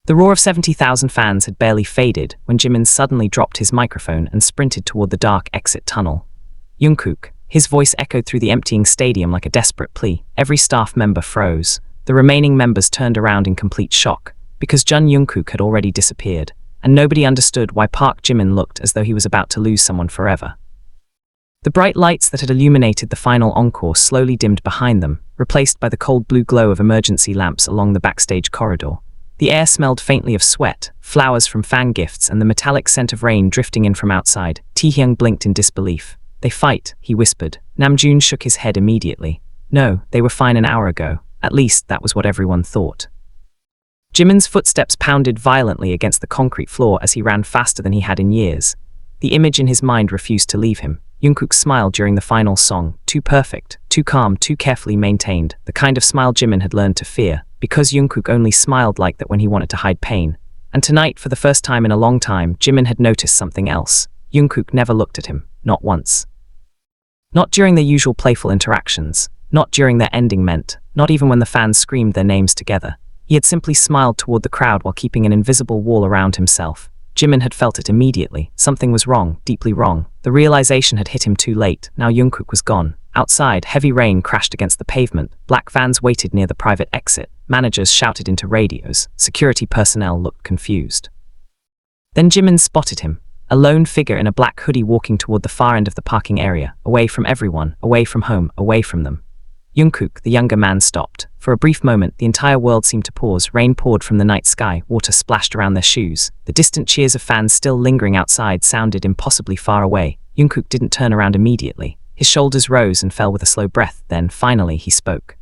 The roar of 70,000 fans had barely faded when Jimin suddenly dropped his microphone and sprinted toward the dark exit tunnel. Jungkook. His voice echoed through the emptying stadium like a desperate plea. Every staff member froze. The remaining members turned around in complete shock, because Jungkook had already disappeared, and nobody understood why Park Jimin looked as though he was about to lose someone forever. The bright lights that had illuminated the final encore slowly dimmed behind them, replaced by the cold blue glow of emergency lamps along the backstage corridor. The air smelled faintly of sweat, flowers from fan gifts, and the metallic scent of rain drifting in from outside. Taehyung blinked in disbelief. "They fight," he whispered. Namjoon shook his head immediately. "No, they were fine an hour ago. At least that was what everyone thought." Jimin's footsteps pounded violently against the concrete floor as he ran faster than he had in years. The image in his mind refused to leave him. Jungkook's smile during the final song, too perfect, too calm, too carefully maintained, the kind of smile Jimin had learned to fear, because Jungkook only smiled like that when he wanted to hide pain. And tonight, for the first time in a long time, Jimin had noticed something else. Jungkook never looked at him, not once. Not during their usual playful interactions, not during their ending meant, not even when the fans screamed their names together. He had simply smiled toward the crowd while keeping an invisible wall around himself. Jimin had felt it immediately. Something was wrong, deeply wrong. The realization had hit him too late. Now Jungkook was gone. Outside, heavy rain crashed against the pavement. Black vans waited near the private exit. Managers shouted into radios. Security personnel looked confused. Then Jimin spotted him, a lone figure in a black hoodie walking toward the far end of the parking area, away from everyone, away from home, away from them. Jungkook, the younger man, stopped. For a brief moment, the entire world seemed to pause. Rain poured from the night sky, water splashed around their shoes. The distant cheers of fans still lingering outside sounded impossibly far away. Jungkook didn't turn around immediately. His shoulders rose and fell with a slow breath. Then, finally, he spoke.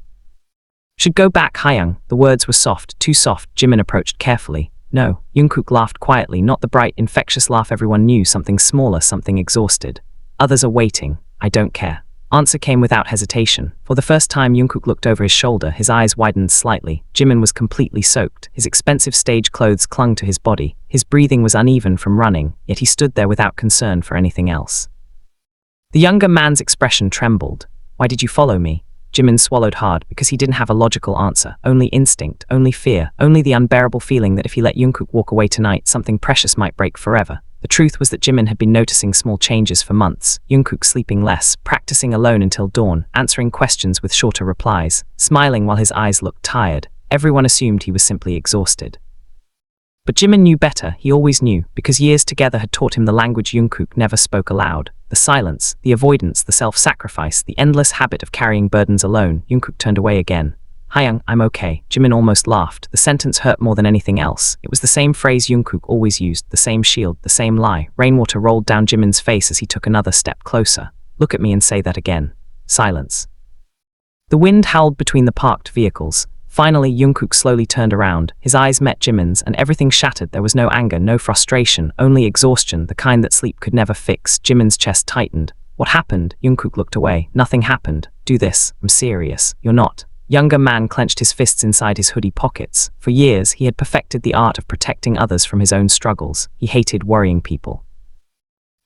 "Should go back, Hayoung." The words were soft, too soft. Jimin approached carefully. "No." Jungkook laughed quietly, not the bright, infectious laugh everyone knew, something smaller, something exhausted. "Others are waiting. I don't care." Answer came without hesitation. For the first time, Jungkook looked over his shoulder. His eyes widened slightly. Jimin was completely soaked. His expensive stage clothes clung to his body. His breathing was uneven from running, yet he stood there without concern for anything else. The younger man's expression trembled. "Why did you follow me?" Jimin swallowed hard because he didn't have a logical answer. Only instinct, only fear, only the unbearable feeling that if he let Jungkook walk away tonight, something precious might break forever. The truth was that Jimin had been noticing small changes for months. Jungkook sleeping less, practicing alone until dawn, answering questions with shorter replies, smiling while his eyes looked tired. Everyone assumed he was simply exhausted. But Jimin knew better. He always knew, because years together had taught him the language Jungkook never spoke aloud. The silence, the avoidance, the self-sacrifice, the endless habit of carrying burdens alone. Jungkook turned away again. "Hayoung, I'm okay." Jimin almost laughed. The sentence hurt more than anything else. It was the same phrase Jungkook always used, the same shield, the same lie. Rainwater rolled down Jimin's face as he took another step closer. "Look at me and say that again." Silence. The wind howled between the parked vehicles. Finally, Jungkook slowly turned around. His eyes met Jimin's, and everything shattered. There was no anger, no frustration, only exhaustion, the kind that sleep could never fix. Jimin's chest tightened. "What happened?" Jungkook looked away. "Nothing happened. Do this. I'm serious." "You're not." Younger man clenched his fists inside his hoodie pockets. For years, he had perfected the art of protecting others from his own struggles. He hated worrying people.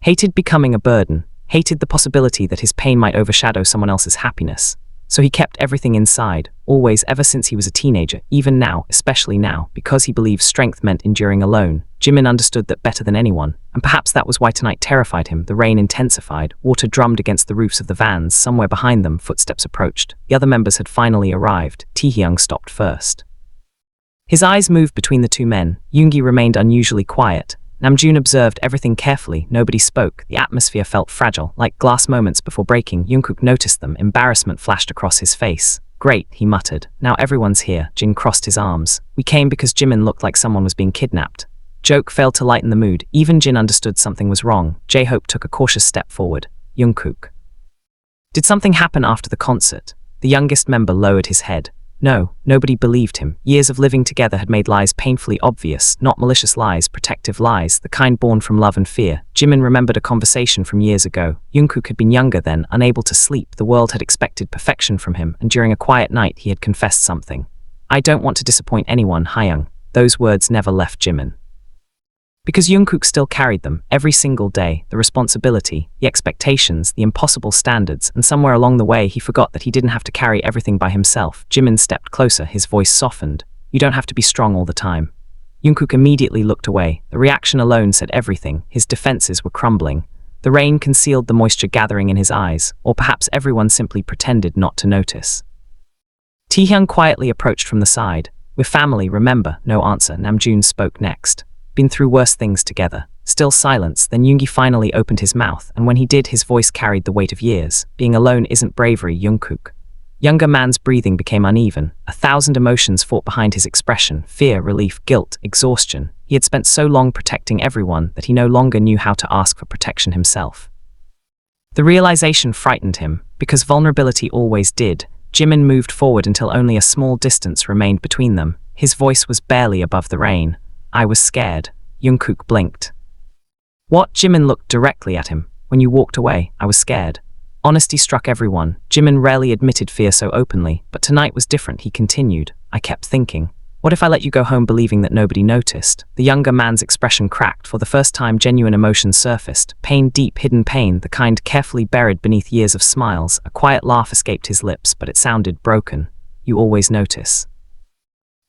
Hated becoming a burden. Hated the possibility that his pain might overshadow someone else's happiness. So he kept everything inside, always, ever since he was a teenager, even now, especially now, because he believed strength meant enduring alone. Jimin understood that better than anyone, and perhaps that was why tonight terrified him. The rain intensified, water drummed against the roofs of the vans. Somewhere behind them, footsteps approached. The other members had finally arrived. Taehyung stopped first. His eyes moved between the two men. Yoongi remained unusually quiet. Namjoon observed everything carefully. Nobody spoke. The atmosphere felt fragile, like glass moments before breaking. Jungkook noticed them. Embarrassment flashed across his face. "Great," he muttered. "Now everyone's here." Jin crossed his arms. "We came because Jimin looked like someone was being kidnapped." Joke failed to lighten the mood. Even Jin understood something was wrong. J-Hope took a cautious step forward. "Jungkook, did something happen after the concert?" The youngest member lowered his head. No, nobody believed him. Years of living together had made lies painfully obvious, not malicious lies, protective lies, the kind born from love and fear. Jimin remembered a conversation from years ago. Jungkook had been younger then, unable to sleep. The world had expected perfection from him, and during a quiet night he had confessed something. "I don't want to disappoint anyone, Hayoung." Those words never left Jimin. Because Jungkook still carried them, every single day, the responsibility, the expectations, the impossible standards, and somewhere along the way he forgot that he didn't have to carry everything by himself. Jimin stepped closer, his voice softened. "You don't have to be strong all the time. Jungkook immediately looked away. The reaction alone said everything. His defenses were crumbling. The rain concealed the moisture gathering in his eyes, or perhaps everyone simply pretended not to notice. Taehyung quietly approached from the side. "We're family, remember?" No answer. Namjoon spoke next. "Been through worse things together." Still silence, then Yoongi finally opened his mouth, and when he did, his voice carried the weight of years. "Being alone isn't bravery, Jungkook." Younger man's breathing became uneven. 1,000 emotions fought behind his expression: fear, relief, guilt, exhaustion. He had spent so long protecting everyone that he no longer knew how to ask for protection himself. The realization frightened him, because vulnerability always did. Jimin moved forward until only a small distance remained between them. His voice was barely above the rain. "I was scared." Jungkook blinked. "What?" Jimin looked directly at him. "When you walked away, I was scared." Honesty struck everyone. Jimin rarely admitted fear so openly, but tonight was different. He continued, "I kept thinking, what if I let you go home believing that nobody noticed?" The younger man's expression cracked. For the first time, genuine emotion surfaced. Pain, deep, hidden pain, the kind carefully buried beneath years of smiles. A quiet laugh escaped his lips, but it sounded broken. "You always notice."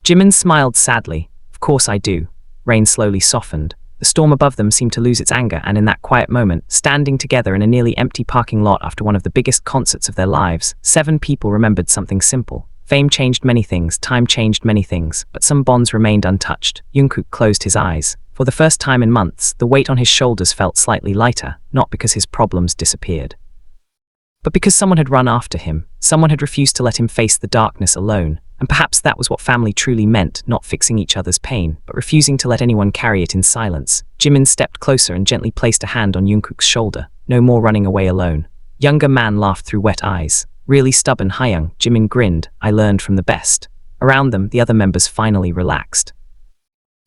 Jimin smiled sadly. "Of course I do." Rain slowly softened. The storm above them seemed to lose its anger, and in that quiet moment, standing together in a nearly empty parking lot after one of the biggest concerts of their lives, 7 people remembered something simple. Fame changed many things, time changed many things, but some bonds remained untouched. Jungkook closed his eyes. For the first time in months, the weight on his shoulders felt slightly lighter, not because his problems disappeared, but because someone had run after him. Someone had refused to let him face the darkness alone. And perhaps that was what family truly meant, not fixing each other's pain, but refusing to let anyone carry it in silence. Jimin stepped closer and gently placed a hand on Jungkook's shoulder. "No more running away alone." Younger man laughed through wet eyes. "Really stubborn, Hyung." Jimin grinned. "I learned from the best." Around them, the other members finally relaxed.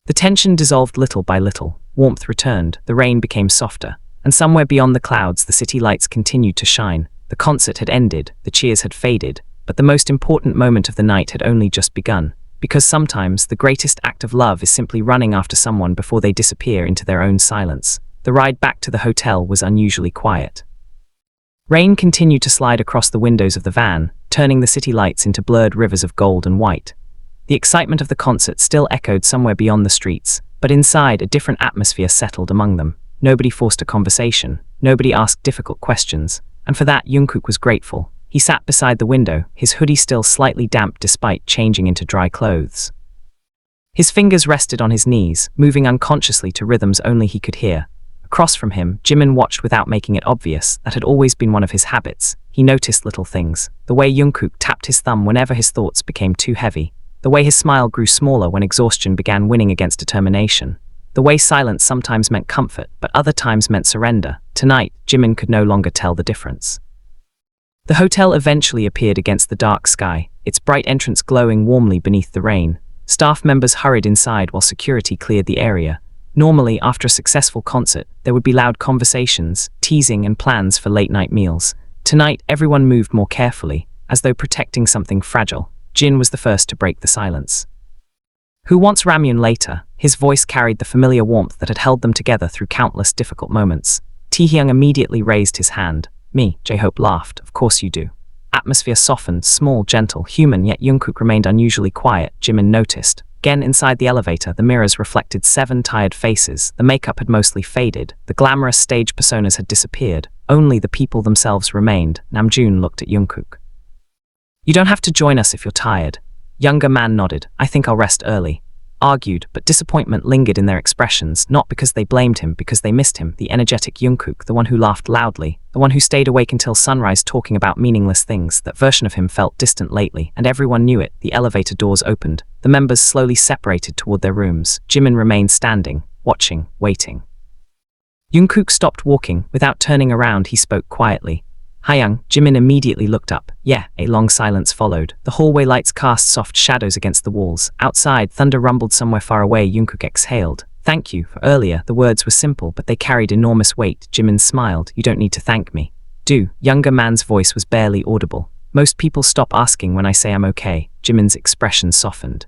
The tension dissolved little by little. Warmth returned, the rain became softer, and somewhere beyond the clouds, the city lights continued to shine. The concert had ended, the cheers had faded, but the most important moment of the night had only just begun, because sometimes the greatest act of love is simply running after someone before they disappear into their own silence. The ride back to the hotel was unusually quiet. Rain continued to slide across the windows of the van, turning the city lights into blurred rivers of gold and white. The excitement of the concert still echoed somewhere beyond the streets, but inside, a different atmosphere settled among them. Nobody forced a conversation, nobody asked difficult questions, and for that Jungkook was grateful. He sat beside the window, his hoodie still slightly damp despite changing into dry clothes. His fingers rested on his knees, moving unconsciously to rhythms only he could hear. Across from him, Jimin watched without making it obvious. That had always been one of his habits. He noticed little things. The way Jungkook tapped his thumb whenever his thoughts became too heavy. The way his smile grew smaller when exhaustion began winning against determination. The way silence sometimes meant comfort, but other times meant surrender. Tonight, Jimin could no longer tell the difference. The hotel eventually appeared against the dark sky, its bright entrance glowing warmly beneath the rain. Staff members hurried inside while security cleared the area. Normally, after a successful concert, there would be loud conversations, teasing, and plans for late-night meals. Tonight, everyone moved more carefully, as though protecting something fragile. Jin was the first to break the silence. "Who wants ramyun later?" His voice carried the familiar warmth that had held them together through countless difficult moments. Taehyung immediately raised his hand. "Me," J-Hope laughed. "Of course you do." Atmosphere softened, small, gentle, human, yet Jungkook remained unusually quiet. Jimin noticed. Again, inside the elevator, the mirrors reflected 7 tired faces. The makeup had mostly faded. The glamorous stage personas had disappeared. Only the people themselves remained. Namjoon looked at Jungkook. "You don't have to join us if you're tired." Younger man nodded. "I think I'll rest early." Argued, but disappointment lingered in their expressions, not because they blamed him, because they missed him. The energetic Jungkook, the one who laughed loudly, the one who stayed awake until sunrise talking about meaningless things. That version of him felt distant lately, and everyone knew it. The elevator doors opened. The members slowly separated toward their rooms. Jimin remained standing, watching, waiting. Jungkook stopped walking. Without turning around, he spoke quietly. "Hyung." Jimin immediately looked up. "Yeah." A long silence followed. The hallway lights cast soft shadows against the walls. Outside, thunder rumbled somewhere far away. Jungkook exhaled. "Thank you for earlier." The words were simple, but they carried enormous weight. Jimin smiled. "You don't need to thank me." "Do." Younger man's voice was barely audible. "Most people stop asking when I say I'm okay." Jimin's expression softened.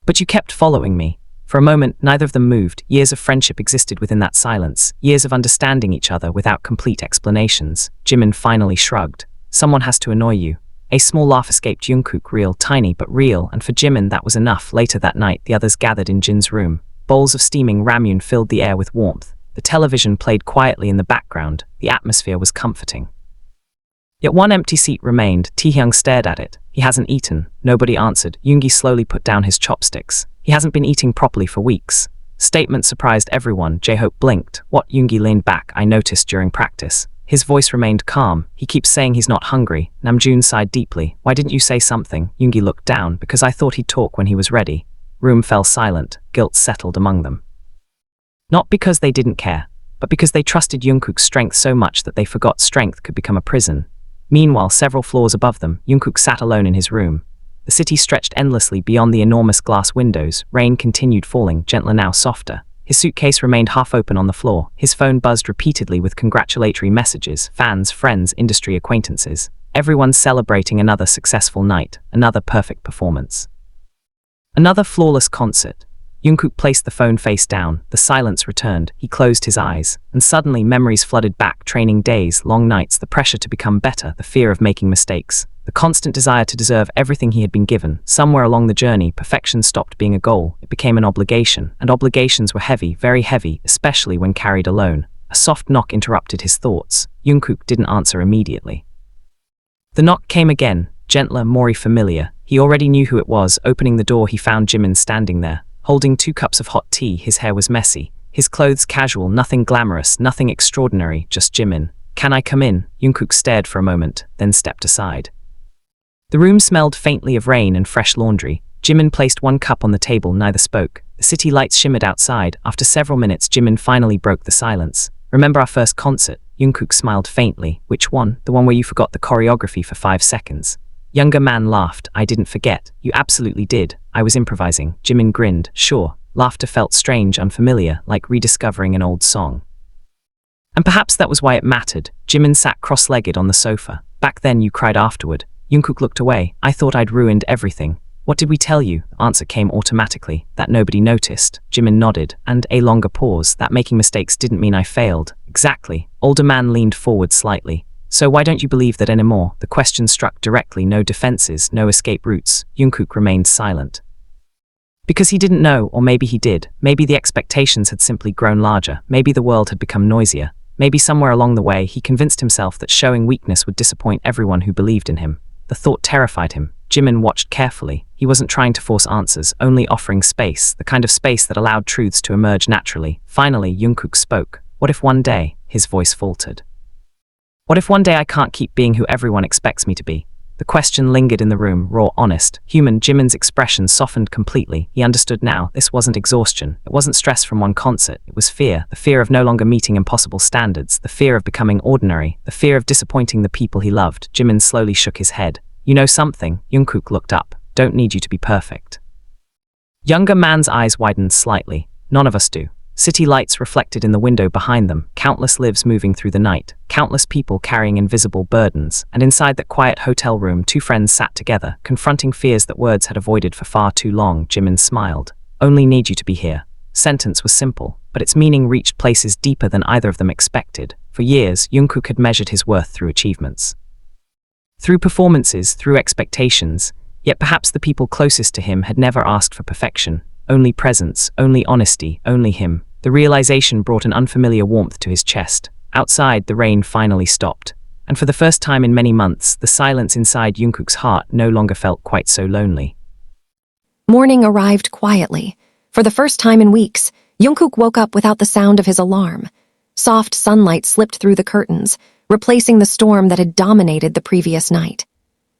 "But you kept following me." For a moment, neither of them moved. Years of friendship existed within that silence, years of understanding each other without complete explanations. Jimin finally shrugged. "Someone has to annoy you." A small laugh escaped Jungkook, real, tiny but real, and for Jimin that was enough. Later that night, the others gathered in Jin's room. Bowls of steaming ramyun filled the air with warmth. The television played quietly in the background. The atmosphere was comforting. Yet one empty seat remained. Taehyung stared at it. He hasn't eaten. Nobody answered. Yoongi slowly put down his chopsticks. He hasn't been eating properly for weeks. Statement surprised everyone. J-Hope blinked. What? Yoongi leaned back. I noticed during practice. His voice remained calm. He keeps saying he's not hungry. Namjoon sighed deeply. Why didn't you say something? Yoongi looked down. Because I thought he'd talk when he was ready. Room fell silent. Guilt settled among them. Not because they didn't care, but because they trusted Jungkook's strength so much that they forgot strength could become a prison. Meanwhile, several floors above them, Jungkook sat alone in his room. The city stretched endlessly beyond the enormous glass windows. Rain continued falling, gentler now softer. His suitcase remained half open on the floor. His phone buzzed repeatedly with congratulatory messages. Fans, friends, industry acquaintances. Everyone celebrating another successful night, another perfect performance. Another flawless concert. Jungkook placed the phone face down. The silence returned. He closed his eyes. And suddenly memories flooded back. Training days, long nights, the pressure to become better, the fear of making mistakes, the constant desire to deserve everything he had been given. Somewhere along the journey, perfection stopped being a goal. It became an obligation. And obligations were heavy, very heavy, especially when carried alone. A soft knock interrupted his thoughts. Jungkook didn't answer immediately. The knock came again, gentler, more familiar. He already knew who it was. Opening the door, he found Jimin standing there. Holding 2 cups of hot tea. His hair was messy, his clothes casual, nothing glamorous, nothing extraordinary, just Jimin. Can I come in? Jungkook stared for a moment, then stepped aside. The room smelled faintly of rain and fresh laundry. Jimin placed 1 cup on the table, neither spoke. The city lights shimmered outside. After several minutes, Jimin finally broke the silence. Remember our first concert? Jungkook smiled faintly. Which one? The one where you forgot the choreography for 5 seconds. Younger man laughed. I didn't forget. You absolutely did. I was improvising. Jimin grinned. Sure. Laughter felt strange, unfamiliar, like rediscovering an old song. And perhaps that was why it mattered. Jimin sat cross-legged on the sofa. Back then you cried afterward. Jungkook looked away. I thought I'd ruined everything. What did we tell you? The answer came automatically. That nobody noticed. Jimin nodded. And a longer pause. That making mistakes didn't mean I failed. Exactly. Older man leaned forward slightly. So why don't you believe that anymore? The question struck directly. No defenses, no escape routes. Jungkook remained silent. Because he didn't know, or maybe he did. Maybe the expectations had simply grown larger. Maybe the world had become noisier. Maybe somewhere along the way he convinced himself that showing weakness would disappoint everyone who believed in him. The thought terrified him. Jimin watched carefully. He wasn't trying to force answers, only offering space, the kind of space that allowed truths to emerge naturally. Finally, Jungkook spoke. What if one day? His voice faltered. What if one day I can't keep being who everyone expects me to be? The question lingered in the room, raw, honest, human. Jimin's expression softened completely. He understood now. This wasn't exhaustion. It wasn't stress from one concert. It was fear. The fear of no longer meeting impossible standards. The fear of becoming ordinary. The fear of disappointing the people he loved. Jimin slowly shook his head. You know something? Jungkook looked up. Don't need you to be perfect. Younger man's eyes widened slightly. None of us do. City lights reflected in the window behind them, countless lives moving through the night, countless people carrying invisible burdens, and inside that quiet hotel room 2 friends sat together, confronting fears that words had avoided for far too long. Jimin smiled. Only need you to be here. Sentence was simple, but its meaning reached places deeper than either of them expected. For years, Jungkook had measured his worth through achievements. Through performances, through expectations, yet perhaps the people closest to him had never asked for perfection. Only presence, only honesty, only him. The realization brought an unfamiliar warmth to his chest. Outside, the rain finally stopped. And for the first time in many months, the silence inside Jungkook's heart no longer felt quite so lonely. Morning arrived quietly. For the first time in weeks, Jungkook woke up without the sound of his alarm. Soft sunlight slipped through the curtains, replacing the storm that had dominated the previous night.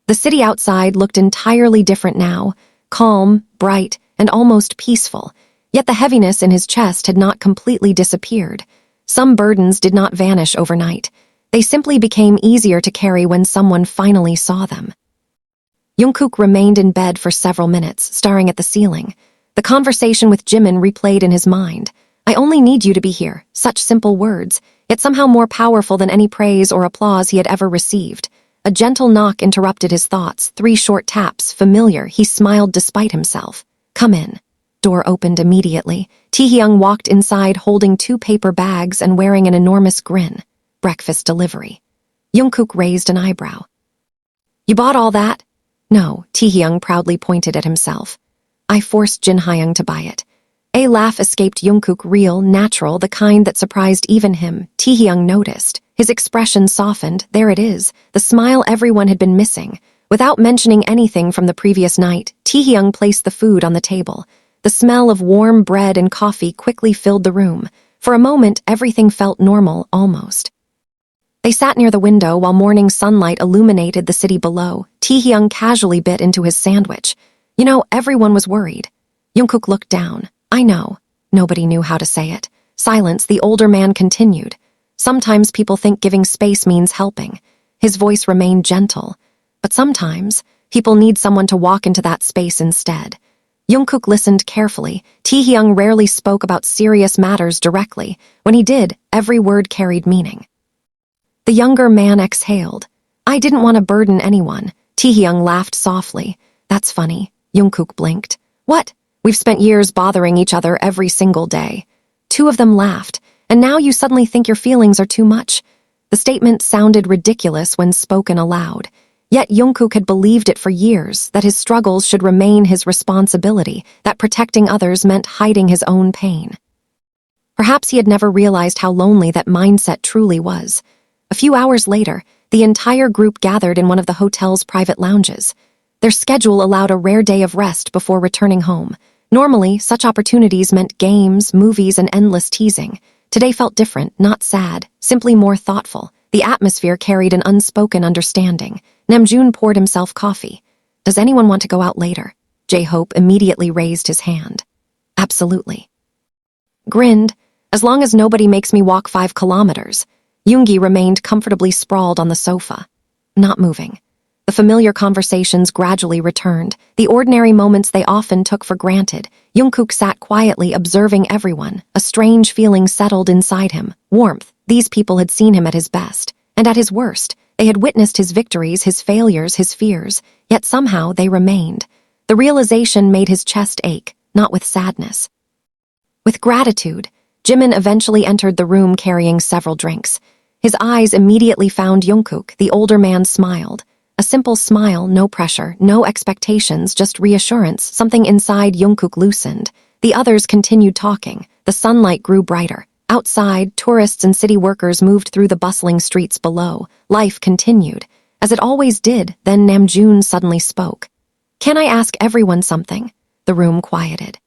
The city outside looked entirely different now, calm, bright, and almost peaceful, yet the heaviness in his chest had not completely disappeared. Some burdens did not vanish overnight. They simply became easier to carry when someone finally saw them. Jungkook remained in bed for several minutes, staring at the ceiling. The conversation with Jimin replayed in his mind. I only need you to be here. Such simple words, yet somehow more powerful than any praise or applause he had ever received. A gentle knock interrupted his thoughts. 3 short taps, familiar. He smiled despite himself. Come in. Door opened immediately. Taehyung walked inside holding 2 paper bags and wearing an enormous grin. Breakfast delivery. Jungkook raised an eyebrow. You bought all that? No, Taehyung proudly pointed at himself. I forced Jin Hyung to buy it. A laugh escaped Jungkook, real, natural, the kind that surprised even him. Taehyung noticed. His expression softened. There it is, the smile everyone had been missing. Without mentioning anything from the previous night, Taehyung placed the food on the table. The smell of warm bread and coffee quickly filled the room. For a moment, everything felt normal, almost. They sat near the window while morning sunlight illuminated the city below. Taehyung casually bit into his sandwich. Everyone was worried. Jungkook looked down. I know. Nobody knew how to say it. Silence, the older man continued. Sometimes people think giving space means helping. His voice remained gentle. But sometimes, people need someone to walk into that space instead. Jungkook listened carefully. Taehyung rarely spoke about serious matters directly. When he did, every word carried meaning. The younger man exhaled. I didn't want to burden anyone. Taehyung laughed softly. That's funny. Jungkook blinked. What? We've spent years bothering each other every single day. Two of them laughed. And now you suddenly think your feelings are too much? The statement sounded ridiculous when spoken aloud. Yet Jungkook had believed it for years, that his struggles should remain his responsibility, that protecting others meant hiding his own pain. Perhaps he had never realized how lonely that mindset truly was. A few hours later, the entire group gathered in one of the hotel's private lounges. Their schedule allowed a rare day of rest before returning home. Normally, such opportunities meant games, movies, and endless teasing. Today felt different, not sad, simply more thoughtful. The atmosphere carried an unspoken understanding. Namjoon poured himself coffee. Does anyone want to go out later? J-Hope immediately raised his hand. Absolutely. Grinned. As long as nobody makes me walk 5 kilometers. Yoongi remained comfortably sprawled on the sofa, not moving. The familiar conversations gradually returned, the ordinary moments they often took for granted. Jungkook sat quietly observing everyone. A strange feeling settled inside him. Warmth. These people had seen him at his best, and at his worst. They had witnessed his victories, his failures, his fears, yet somehow they remained. The realization made his chest ache, not with sadness. With gratitude, Jimin eventually entered the room carrying several drinks. His eyes immediately found Jungkook. The older man smiled. A simple smile, no pressure, no expectations, just reassurance. Something inside Jungkook loosened. The others continued talking. The sunlight grew brighter. Outside, tourists and city workers moved through the bustling streets below. Life continued. As it always did, then Namjoon suddenly spoke. Can I ask everyone something? The room quieted.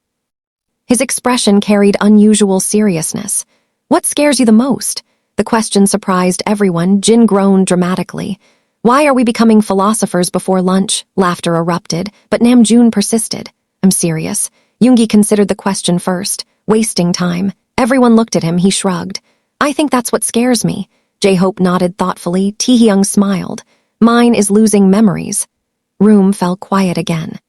His expression carried unusual seriousness. What scares you the most? The question surprised everyone. Jin groaned dramatically. Why are we becoming philosophers before lunch? Laughter erupted, but Namjoon persisted. I'm serious. Yoongi considered the question first. Wasting time. Everyone looked at him. He shrugged. I think that's what scares me. J-Hope nodded thoughtfully. Taehyung smiled. Mine is losing memories. Room fell quiet again.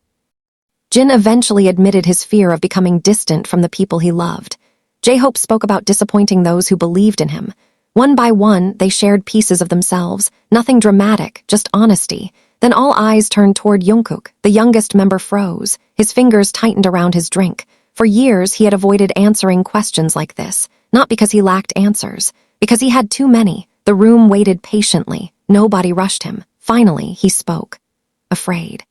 Jin eventually admitted his fear of becoming distant from the people he loved. J-Hope spoke about disappointing those who believed in him. One by one, they shared pieces of themselves. Nothing dramatic, just honesty. Then all eyes turned toward Jungkook. The youngest member froze. His fingers tightened around his drink. For years, he had avoided answering questions like this. Not because he lacked answers. Because he had too many. The room waited patiently. Nobody rushed him. Finally, he spoke. Afraid.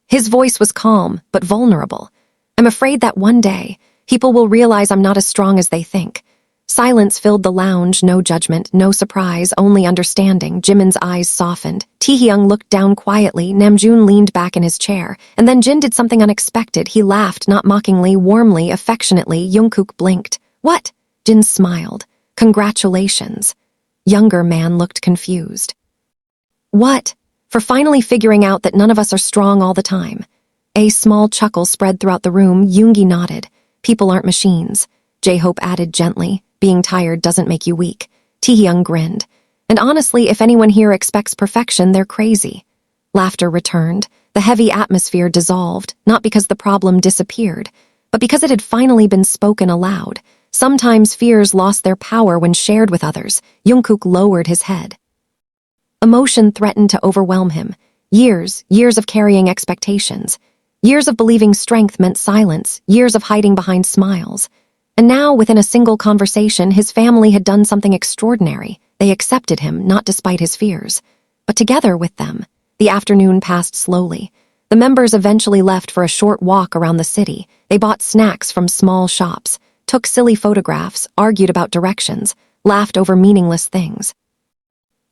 His voice was calm, but vulnerable. I'm afraid that one day, people will realize I'm not as strong as they think. Silence filled the lounge, no judgment, no surprise, only understanding. Jimin's eyes softened. Taehyung looked down quietly. Namjoon leaned back in his chair. And then Jin did something unexpected. He laughed, not mockingly, warmly, affectionately. Jungkook blinked. What? Jin smiled. Congratulations. Younger man looked confused. What? For finally figuring out that none of us are strong all the time. A small chuckle spread throughout the room. Yoongi nodded. People aren't machines. J-Hope added gently. Being tired doesn't make you weak. Taehyung grinned. And honestly, if anyone here expects perfection, they're crazy. Laughter returned. The heavy atmosphere dissolved, not because the problem disappeared, but because it had finally been spoken aloud. Sometimes fears lost their power when shared with others. Jungkook lowered his head. Emotion threatened to overwhelm him. Years of carrying expectations. Years of believing strength meant silence. Years of hiding behind smiles. And now, within a single conversation, his family had done something extraordinary. They accepted him, not despite his fears, but together with them. The afternoon passed slowly. The members eventually left for a short walk around the city. They bought snacks from small shops, took silly photographs, argued about directions, laughed over meaningless things.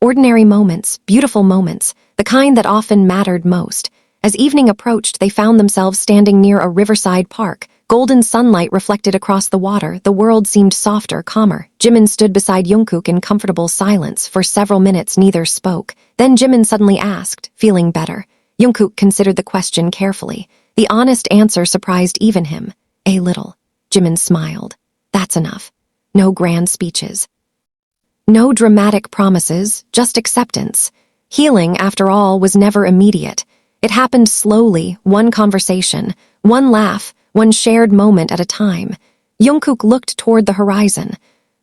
Ordinary moments, beautiful moments, the kind that often mattered most. As evening approached, they found themselves standing near a riverside park. Golden sunlight reflected across the water. The world seemed softer, calmer. Jimin stood beside Jungkook in comfortable silence. For several minutes, neither spoke. Then Jimin suddenly asked, feeling better. Jungkook considered the question carefully. The honest answer surprised even him. A little. Jimin smiled. That's enough. No grand speeches. No dramatic promises, just acceptance. Healing, after all, was never immediate. It happened slowly, one conversation, one laugh, one shared moment at a time. Jungkook looked toward the horizon.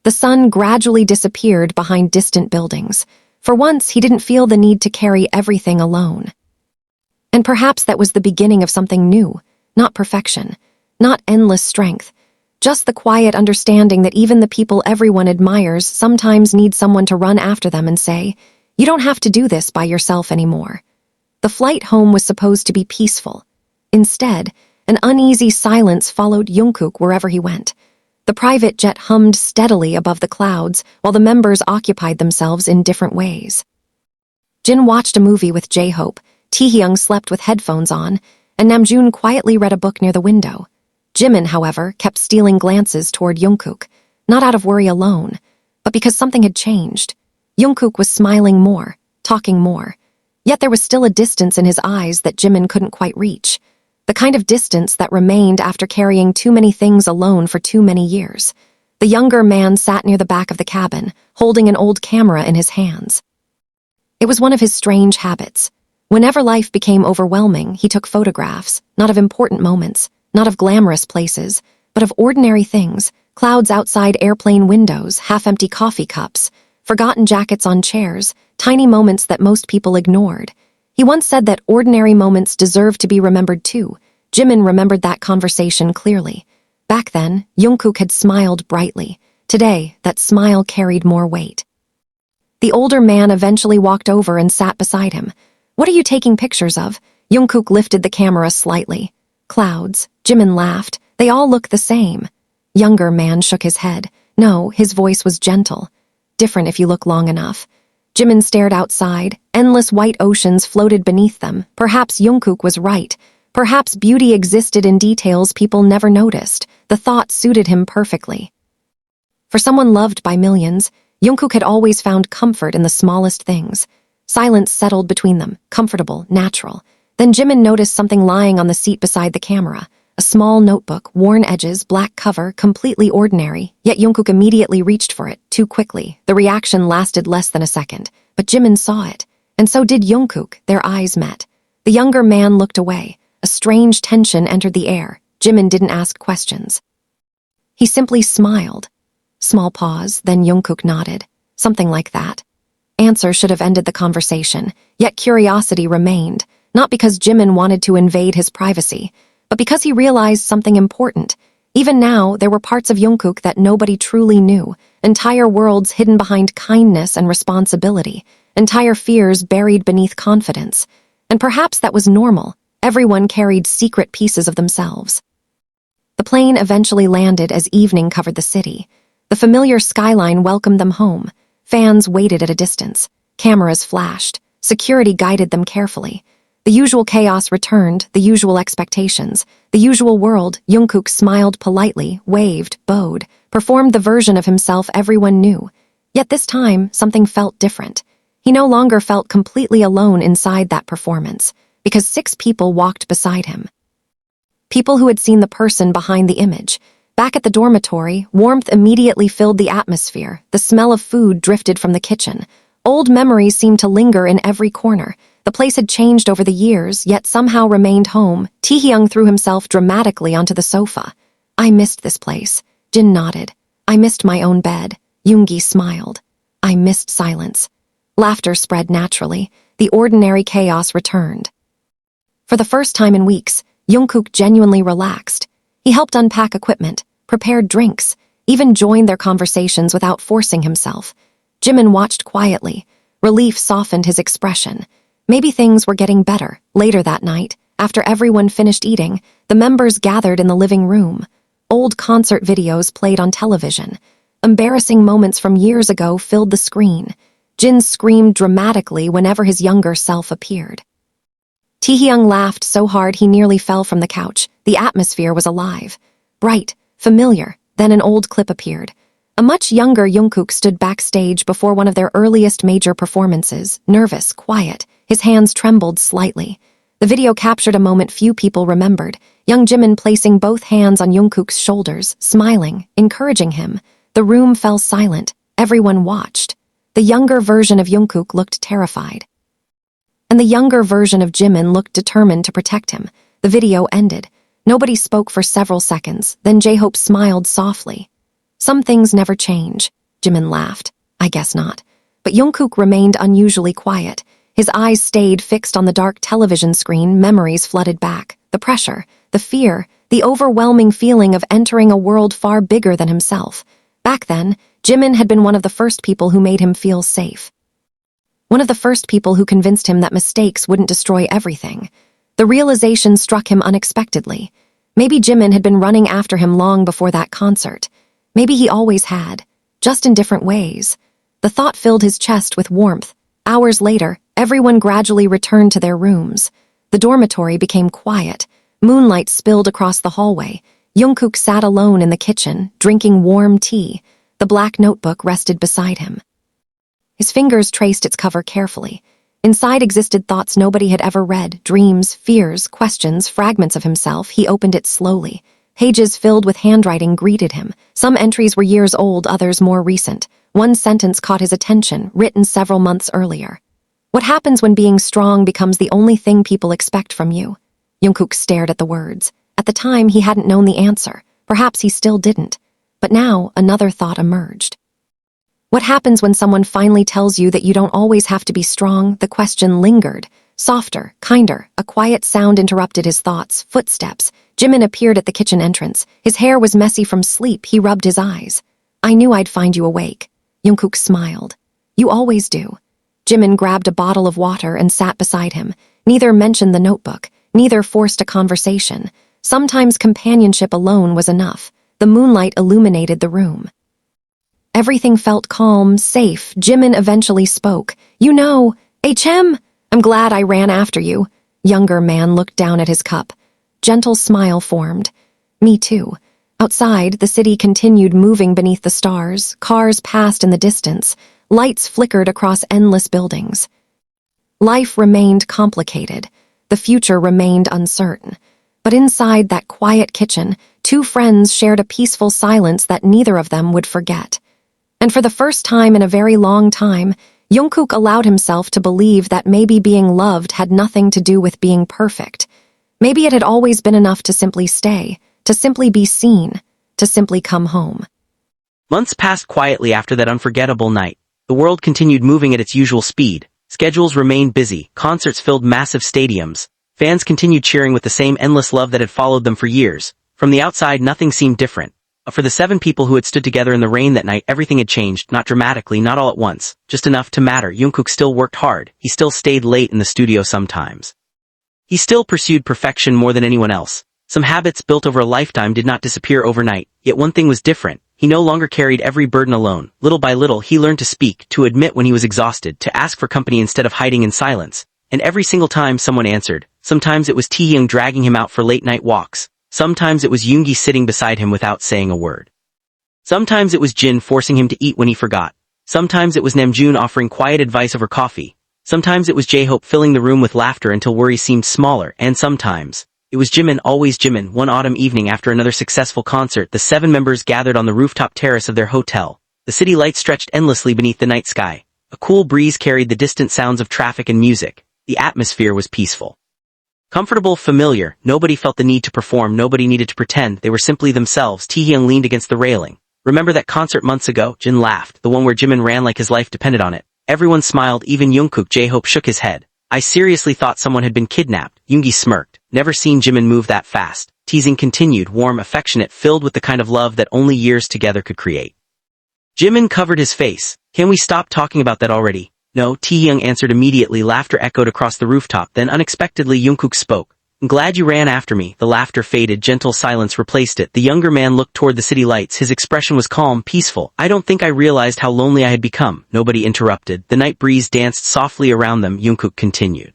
The sun gradually disappeared behind distant buildings. For once, he didn't feel the need to carry everything alone. And perhaps that was the beginning of something new, not perfection, not endless strength, just the quiet understanding that even the people everyone admires sometimes need someone to run after them and say, "You don't have to do this by yourself anymore." The flight home was supposed to be peaceful. Instead, an uneasy silence followed Jungkook wherever he went. The private jet hummed steadily above the clouds while the members occupied themselves in different ways. Jin watched a movie with J-Hope, Taehyung slept with headphones on, and Namjoon quietly read a book near the window. Jimin, however, kept stealing glances toward Jungkook, not out of worry alone, but because something had changed. Jungkook was smiling more, talking more. Yet there was still a distance in his eyes that Jimin couldn't quite reach. The kind of distance that remained after carrying too many things alone for too many years. The younger man sat near the back of the cabin, holding an old camera in his hands. It was one of his strange habits. Whenever life became overwhelming, he took photographs, not of important moments, not of glamorous places, but of ordinary things, clouds outside airplane windows, half-empty coffee cups, forgotten jackets on chairs, tiny moments that most people ignored. He once said that ordinary moments deserve to be remembered too. Jimin remembered that conversation clearly. Back then, Jungkook had smiled brightly. Today, that smile carried more weight. The older man eventually walked over and sat beside him. "What are you taking pictures of?" Jungkook lifted the camera slightly. "Clouds." Jimin laughed. "They all look the same." Younger man shook his head. No, his voice was gentle. "Different if you look long enough." Jimin stared outside. Endless white oceans floated beneath them. Perhaps Jungkook was right. Perhaps beauty existed in details people never noticed. The thought suited him perfectly. For someone loved by millions, Jungkook had always found comfort in the smallest things. Silence settled between them, comfortable, natural. Then Jimin noticed something lying on the seat beside the camera. A small notebook, worn edges, black cover, completely ordinary, yet Jungkook immediately reached for it, too quickly. The reaction lasted less than a second, but Jimin saw it. And so did Jungkook. Their eyes met. The younger man looked away. A strange tension entered the air. Jimin didn't ask questions. He simply smiled. Small pause, then Jungkook nodded. Something like that. Answer should have ended the conversation, yet curiosity remained, not because Jimin wanted to invade his privacy, but because he realized something important. Even now, there were parts of Jungkook that nobody truly knew, entire worlds hidden behind kindness and responsibility, entire fears buried beneath confidence. And perhaps that was normal. Everyone carried secret pieces of themselves. The plane eventually landed as evening covered the city. The familiar skyline welcomed them home. Fans waited at a distance. Cameras flashed. Security guided them carefully. The usual chaos returned, the usual expectations. The usual world. Jungkook smiled politely, waved, bowed, performed the version of himself everyone knew. Yet this time, something felt different. He no longer felt completely alone inside that performance, because 6 people walked beside him. People who had seen the person behind the image. Back at the dormitory, warmth immediately filled the atmosphere. The smell of food drifted from the kitchen. Old memories seemed to linger in every corner. The place had changed over the years, yet somehow remained home. Taehyung threw himself dramatically onto the sofa. "I missed this place." Jin nodded. "I missed my own bed." Yoongi smiled. "I missed silence." Laughter spread naturally. The ordinary chaos returned. For the first time in weeks, Jungkook genuinely relaxed. He helped unpack equipment, prepared drinks, even joined their conversations without forcing himself. Jimin watched quietly. Relief softened his expression. Maybe things were getting better. Later that night, after everyone finished eating, the members gathered in the living room. Old concert videos played on television. Embarrassing moments from years ago filled the screen. Jin screamed dramatically whenever his younger self appeared. Taehyung laughed so hard he nearly fell from the couch. The atmosphere was alive. Bright, familiar. Then an old clip appeared. A much younger Jungkook stood backstage before one of their earliest major performances, nervous, quiet. His hands trembled slightly. The video captured a moment few people remembered. Young Jimin placing both hands on Jungkook's shoulders, smiling, encouraging him. The room fell silent. Everyone watched. The younger version of Jungkook looked terrified. And the younger version of Jimin looked determined to protect him. The video ended. Nobody spoke for several seconds. Then J-Hope smiled softly. Some things never change. Jimin laughed. I guess not. But Jungkook remained unusually quiet. His eyes stayed fixed on the dark television screen. Memories flooded back. The pressure, the fear, the overwhelming feeling of entering a world far bigger than himself. Back then, Jimin had been one of the first people who made him feel safe. One of the first people who convinced him that mistakes wouldn't destroy everything. The realization struck him unexpectedly. Maybe Jimin had been running after him long before that concert. Maybe he always had, just in different ways. The thought filled his chest with warmth. Hours later, everyone gradually returned to their rooms. The dormitory became quiet. Moonlight spilled across the hallway. Jungkook sat alone in the kitchen, drinking warm tea. The black notebook rested beside him. His fingers traced its cover carefully. Inside existed thoughts nobody had ever read, dreams, fears, questions, fragments of himself. He opened it slowly. Pages filled with handwriting greeted him. Some entries were years old, others more recent. One sentence caught his attention, written several months earlier. What happens when being strong becomes the only thing people expect from you? Jungkook stared at the words. At the time, he hadn't known the answer. Perhaps he still didn't. But now, another thought emerged. What happens when someone finally tells you that you don't always have to be strong? The question lingered. Softer, kinder. A quiet sound interrupted his thoughts. Footsteps. Jimin appeared at the kitchen entrance. His hair was messy from sleep. He rubbed his eyes. I knew I'd find you awake. Jungkook smiled. You always do. Jimin grabbed a bottle of water and sat beside him. Neither mentioned the notebook. Neither forced a conversation. Sometimes companionship alone was enough. The moonlight illuminated the room. Everything felt calm, safe. Jimin eventually spoke. You know, HM, I'm glad I ran after you. Younger man looked down at his cup. Gentle smile formed. Me too. Outside, the city continued moving beneath the stars. Cars passed in the distance. Lights flickered across endless buildings. Life remained complicated. The future remained uncertain. But inside that quiet kitchen, two friends shared a peaceful silence that neither of them would forget. And for the first time in a very long time, Jungkook allowed himself to believe that maybe being loved had nothing to do with being perfect. Maybe it had always been enough to simply stay, to simply be seen, to simply come home. Months passed quietly after that unforgettable night. The world continued moving at its usual speed. Schedules remained busy, concerts filled massive stadiums. Fans continued cheering with the same endless love that had followed them for years. From the outside, nothing seemed different. But for the 7 people who had stood together in the rain that night, everything had changed, not dramatically, not all at once, just enough to matter. Jungkook still worked hard. He still stayed late in the studio sometimes. He still pursued perfection more than anyone else. Some habits built over a lifetime did not disappear overnight, yet one thing was different. He no longer carried every burden alone. Little by little, he learned to speak, to admit when he was exhausted, to ask for company instead of hiding in silence. And every single time someone answered, sometimes it was Taehyung dragging him out for late-night walks. Sometimes it was Yoongi sitting beside him without saying a word. Sometimes it was Jin forcing him to eat when he forgot. Sometimes it was Namjoon offering quiet advice over coffee. Sometimes it was J-Hope filling the room with laughter until worries seemed smaller, and sometimes it was Jimin, always Jimin. One autumn evening after another successful concert, the 7 members gathered on the rooftop terrace of their hotel. The city lights stretched endlessly beneath the night sky. A cool breeze carried the distant sounds of traffic and music. The atmosphere was peaceful. Comfortable, familiar. Nobody felt the need to perform, nobody needed to pretend. They were simply themselves. Taehyung leaned against the railing. Remember that concert months ago? Jin laughed, the one where Jimin ran like his life depended on it. Everyone smiled, even Jungkook. J-Hope shook his head. I seriously thought someone had been kidnapped. Yoongi smirked. Never seen Jimin move that fast. Teasing continued, warm, affectionate, filled with the kind of love that only years together could create. Jimin covered his face. Can we stop talking about that already? No, Taehyung answered immediately. Laughter echoed across the rooftop. Then unexpectedly Jungkook spoke. I'm glad you ran after me. The laughter faded. Gentle silence replaced it. The younger man looked toward the city lights. His expression was calm, peaceful. I don't think I realized how lonely I had become. Nobody interrupted. The night breeze danced softly around them. Jungkook continued.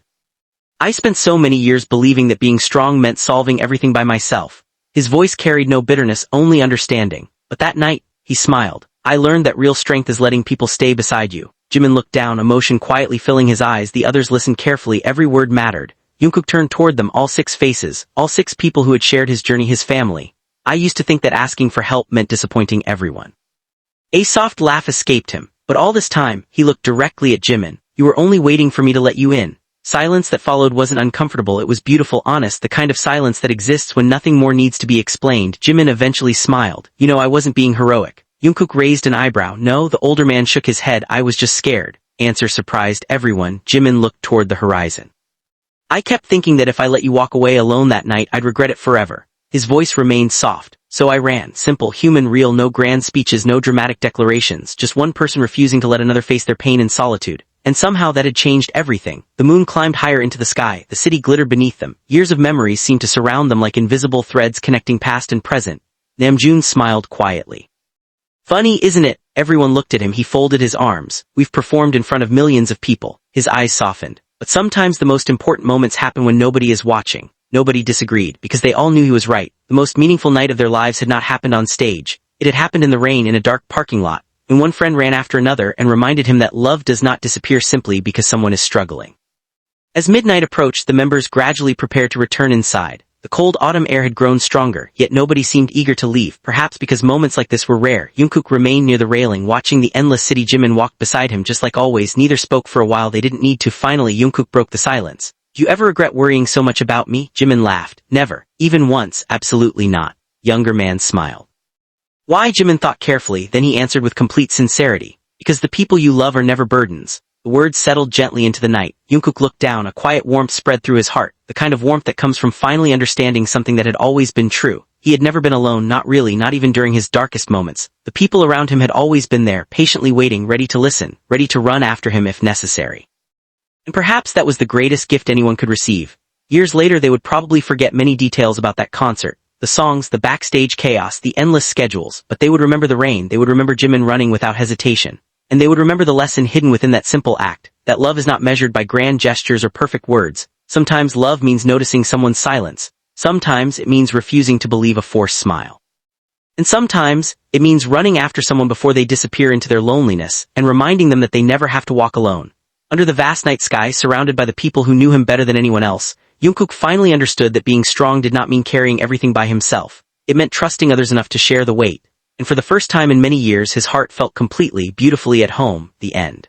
I spent so many years believing that being strong meant solving everything by myself. His voice carried no bitterness, only understanding. But that night, he smiled. I learned that real strength is letting people stay beside you. Jimin looked down, emotion quietly filling his eyes. The others listened carefully. Every word mattered. Jungkook turned toward them, all 6 faces, all 6 people who had shared his journey, his family. I used to think that asking for help meant disappointing everyone. A soft laugh escaped him, but all this time, he looked directly at Jimin. You were only waiting for me to let you in. Silence that followed wasn't uncomfortable, it was beautiful, honest, the kind of silence that exists when nothing more needs to be explained. Jimin eventually smiled. You know, I wasn't being heroic. Jungkook raised an eyebrow. No, the older man shook his head. I was just scared. Answer surprised everyone. Jimin looked toward the horizon. I kept thinking that if I let you walk away alone that night, I'd regret it forever. His voice remained soft. So I ran. Simple, human, real, no grand speeches, no dramatic declarations, just one person refusing to let another face their pain in solitude. And somehow that had changed everything. The moon climbed higher into the sky, the city glittered beneath them. Years of memories seemed to surround them like invisible threads connecting past and present. Namjoon smiled quietly. Funny, isn't it? Everyone looked at him. He folded his arms. We've performed in front of millions of people. His eyes softened. But sometimes the most important moments happen when nobody is watching. Nobody disagreed, because they all knew he was right. The most meaningful night of their lives had not happened on stage. It had happened in the rain in a dark parking lot, when one friend ran after another and reminded him that love does not disappear simply because someone is struggling. As midnight approached, the members gradually prepared to return inside. The cold autumn air had grown stronger, yet nobody seemed eager to leave, perhaps because moments like this were rare. Jungkook remained near the railing, watching the endless city. Jimin walked beside him just like always. Neither spoke for a while. They didn't need to. Finally, Jungkook broke the silence. Do you ever regret worrying so much about me? Jimin laughed. Never. Even once. Absolutely not. Younger man smiled. Why? Jimin thought carefully, then he answered with complete sincerity. Because the people you love are never burdens. The words settled gently into the night. Jungkook looked down. A quiet warmth spread through his heart, the kind of warmth that comes from finally understanding something that had always been true. He had never been alone, not really, not even during his darkest moments. The people around him had always been there, patiently waiting, ready to listen, ready to run after him if necessary. And perhaps that was the greatest gift anyone could receive. Years later they would probably forget many details about that concert, the songs, the backstage chaos, the endless schedules, but they would remember the rain, they would remember Jimin running without hesitation. And they would remember the lesson hidden within that simple act, that love is not measured by grand gestures or perfect words. Sometimes love means noticing someone's silence. Sometimes it means refusing to believe a forced smile. And sometimes it means running after someone before they disappear into their loneliness and reminding them that they never have to walk alone. Under the vast night sky, surrounded by the people who knew him better than anyone else, Jungkook finally understood that being strong did not mean carrying everything by himself. It meant trusting others enough to share the weight. And for the first time in many years his heart felt completely, beautifully at home. The end.